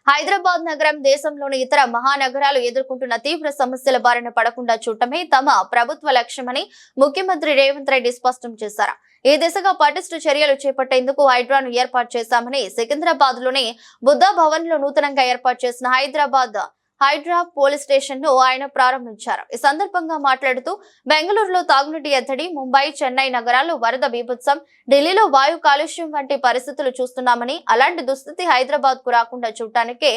హైదరాబాద్ నగరం దేశంలోని ఇతర మహానగరాలు ఎదుర్కొంటున్న తీవ్ర సమస్యల బారిన పడకుండా చూడటమే తమ ప్రభుత్వ లక్ష్యమని ముఖ్యమంత్రి రేవంత్ రెడ్డి స్పష్టం చేశారు. ఈ దిశగా పటిష్ట చర్యలు చేపట్టేందుకు హైడ్రాను ఏర్పాటు చేశామని సికింద్రాబాద్ లోని బుద్ధ భవన్ లో నూతనంగా ఏర్పాటు చేసిన హైడ్రా పోలీస్ స్టేషన్ ను ఆయన ప్రారంభించారు. ఈ సందర్భంగా మాట్లాడుతూ బెంగళూరులో తాగునీటి ఎద్దడి, ముంబై, చెన్నై నగరాల్లో వరద బీభత్సం, ఢిల్లీలో వాయు కాలుష్యం వంటి పరిస్థితులు చూస్తున్నామని, అలాంటి దుస్థితి హైదరాబాద్ కు రాకుండా చూడటానికే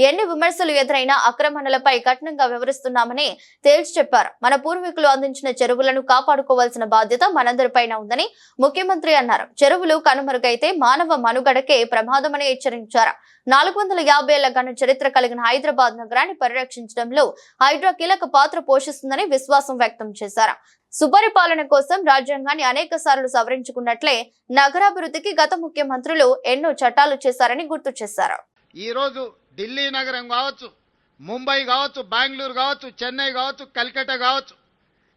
ఎన్ని విమర్శలు ఎదురైనా ఆక్రమణలపై కఠినంగా వివరిస్తున్నామని తేల్చి చెప్పారు. మన పూర్వీకులు అందించిన చెరువులను కాపాడుకోవాల్సిన బాధ్యత మనందరిపైన ఉందని ముఖ్యమంత్రి అన్నారు. చెరువులు కనుమరుగైతే మానవ మనుగడకే ప్రమాదమని హెచ్చరించారు. 450 ఏళ్ల ఘన చరిత్ర కలిగిన హైదరాబాద్ నగరాన్ని పరిరక్షించడంలో హైడ్రా కీలక పాత్ర పోషిస్తుందని విశ్వాసం వ్యక్తం చేశారు. సుపరిపాలన కోసం రాజ్యాంగాన్ని అనేక సార్లు సవరించుకున్నట్లే నగరాభివృద్ధికి గత ముఖ్యమంత్రులు ఎన్నో చట్టాలు చేశారని గుర్తు చేశారు. ఈ రోజు ఢిల్లీ నగరం కావచ్చు, ముంబై కావచ్చు, బెంగళూరు కావచ్చు, చెన్నై కావచ్చు, కల్కట్టా కావచ్చు,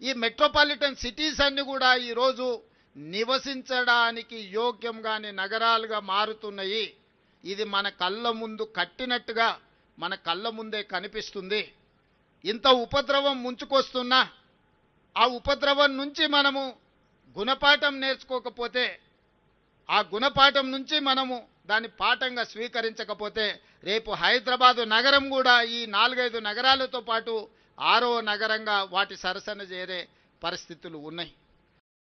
ఈ మెట్రోపాలిటన్ సిటీస్ అన్ని కూడా ఈ రోజు నివసించడానికి యోగ్యంగానే నగరాలుగా మారుతున్నాయి. ఇది మన కళ్ళ ముందు కట్టినట్టుగా మన కళ్ళ ముందే కనిపిస్తుంది. ఇంత ఉపద్రవం ముంచుకొస్తున్నా ఆ ఉపద్రవం నుంచి మనము గుణపాఠం నేర్చుకోకపోతే, ఆ గుణపాఠం నుంచి మనము దాన్ని పాఠంగా స్వీకరించకపోతే రేపు హైదరాబాదు నగరం కూడా ఈ 4-5 నగరాలతో పాటు 6వ నగరంగా వాటి సరసన చేరే పరిస్థితులు ఉన్నాయి.